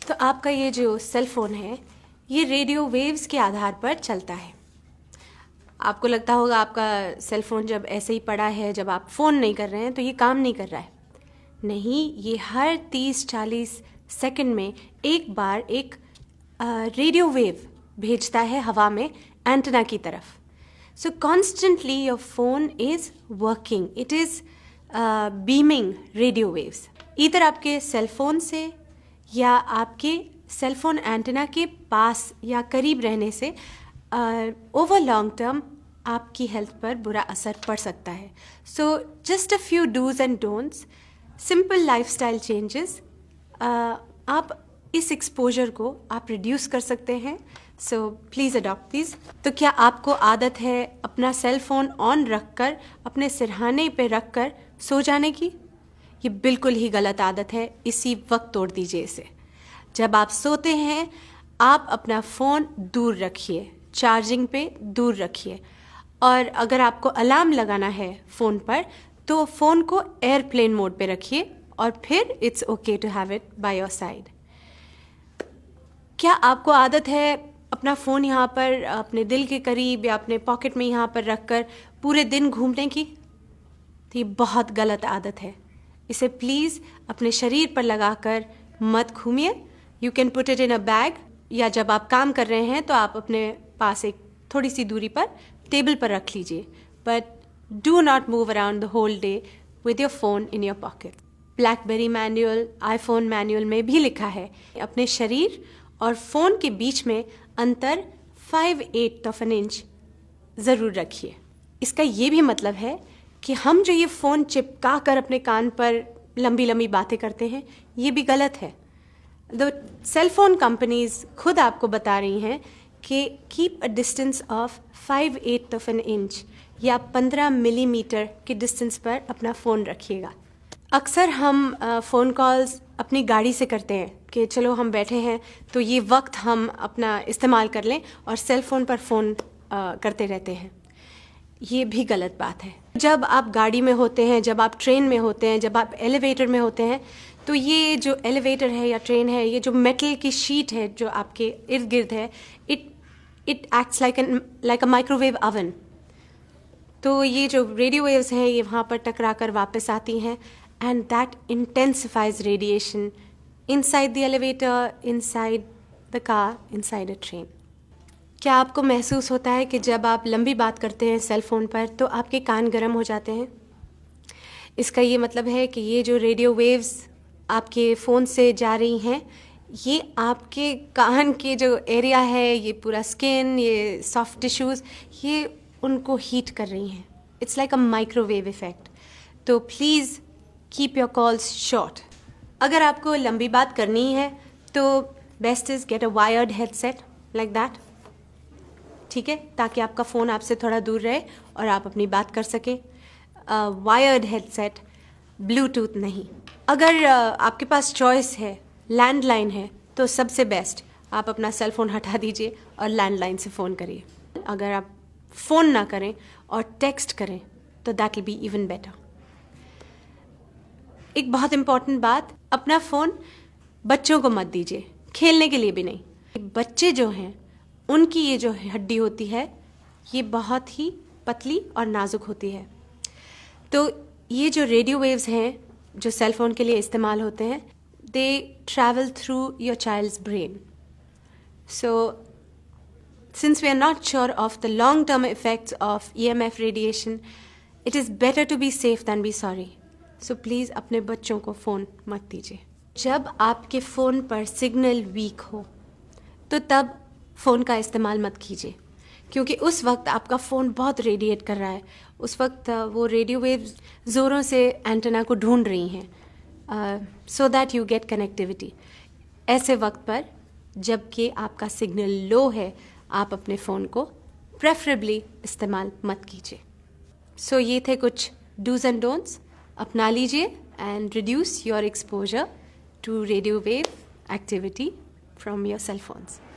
तो आपका ये जो सेल फोन है ये रेडियो वेव्स के आधार पर चलता है। आपको लगता होगा आपका सेल फोन जब ऐसे ही पड़ा है, जब आप फ़ोन नहीं कर रहे हैं तो ये काम नहीं कर रहा है। नहीं, ये हर 30-40 सेकंड में एक बार एक रेडियो वेव भेजता है हवा में एंटेना की तरफ। सो constantly your phone is working, it is beaming radio waves, इधर आपके सेल फोन से या आपके सेल फोन एंटेना के पास या करीब रहने से ओवर लॉन्ग टर्म आपकी हेल्थ पर बुरा असर पड़ सकता है। So just a few dos and don'ts, simple lifestyle changes, आप इस एक्सपोजर को आप रिड्यूस कर सकते हैं। So please adopt this. तो क्या आपको आदत है अपना सेल फोन ऑन रखकर अपने सिरहाने पे रखकर सो जाने की? ये बिल्कुल ही गलत आदत है, इसी वक्त तोड़ दीजिए इसे। जब आप सोते हैं आप अपना फ़ोन दूर रखिए, चार्जिंग पे दूर रखिए, और अगर आपको अलार्म लगाना है फ़ोन पर तो फ़ोन को एयरप्लेन मोड पे रखिए और फिर it's okay to have it by your side. क्या आपको आदत है अपना फ़ोन यहाँ पर अपने दिल के करीब या अपने पॉकेट में यहाँ पर रखकर पूरे दिन घूमने की? तो ये बहुत गलत आदत है, इसे प्लीज़ अपने शरीर पर लगाकर मत घूमिए। You can put it in a bag, या जब आप काम कर रहे हैं तो आप अपने पास एक थोड़ी सी दूरी पर टेबल पर रख लीजिए, but do not move around the whole day with your phone in your pocket. BlackBerry manual, iPhone manual में भी लिखा है अपने शरीर और फ़ोन के बीच में अंतर 5/8 इंच ज़रूर रखिए। इसका ये भी मतलब है कि हम जो ये फ़ोन चिपका कर अपने कान पर लंबी लंबी बातें करते हैं, ये भी गलत है। द सेल फोन कंपनीज खुद आपको बता रही हैं कि keep a distance of 5/8 inch या 15 मिलीमीटर के डिस्टेंस पर अपना फ़ोन रखिएगा। अक्सर हम फ़ोन कॉल्स अपनी गाड़ी से करते हैं कि चलो हम बैठे हैं तो ये वक्त हम अपना इस्तेमाल कर लें, और सेल फ़ोन पर फ़ोन करते रहते हैं। ये भी गलत बात है। जब आप गाड़ी में होते हैं, जब आप ट्रेन में होते हैं, जब आप एलिवेटर में होते हैं, तो ये जो एलिवेटर है या ट्रेन है, ये जो मेटल की शीट है जो आपके इर्द गिर्द है, it acts like a microwave oven. तो ये जो रेडियो वेव्स हैं ये वहाँ पर टकरा कर वापस आती हैं, and that intensifies radiation inside the elevator, inside the car, inside a train. क्या आपको महसूस होता है कि जब आप लंबी बात करते हैं सेल फ़ोन पर तो आपके कान गर्म हो जाते हैं? इसका ये मतलब है कि ये जो रेडियो वेव्स आपके फ़ोन से जा रही हैं, ये आपके कान के जो एरिया है, ये पूरा स्किन, ये सॉफ्ट टिश्यूज़, ये उनको हीट कर रही हैं। It's like a microwave effect. तो please keep your calls short. अगर आपको लंबी बात करनी है तो best is get a wired headset like that, ठीक है, ताकि आपका फ़ोन आपसे थोड़ा दूर रहे और आप अपनी बात कर सकें। वायर्ड हेडसेट, ब्लूटूथ नहीं। अगर आपके पास चॉइस है, लैंडलाइन है, तो सबसे बेस्ट आप अपना सेल फ़ोन हटा दीजिए और लैंडलाइन से फ़ोन करिए। अगर आप फ़ोन ना करें और टेक्स्ट करें तो that will be even better. एक बहुत इम्पॉर्टेंट बात, अपना फ़ोन बच्चों को मत दीजिए, खेलने के लिए भी नहीं। बच्चे जो हैं उनकी ये जो हड्डी होती है ये बहुत ही पतली और नाजुक होती है। तो ये जो रेडियो वेव्स हैं जो सेल फोन के लिए इस्तेमाल होते हैं, they travel through your child's brain. So since we are not sure of the long term effects of EMF radiation, it is better to be safe than be sorry. So please अपने बच्चों को phone मत दीजिए। जब आपके phone पर signal weak हो तो तब फ़ोन का इस्तेमाल मत कीजिए, क्योंकि उस वक्त आपका फ़ोन बहुत रेडिएट कर रहा है। उस वक्त वो रेडियो वेव्स ज़ोरों से एंटेना को ढूंढ रही हैं so that you get connectivity. ऐसे वक्त पर जबकि आपका सिग्नल लो है, आप अपने फ़ोन को प्रेफरेबली इस्तेमाल मत कीजिए। सो ये थे कुछ डूज एंड डोंट्स, अपना लीजिए and reduce your exposure to radio wave activity from your cell phones.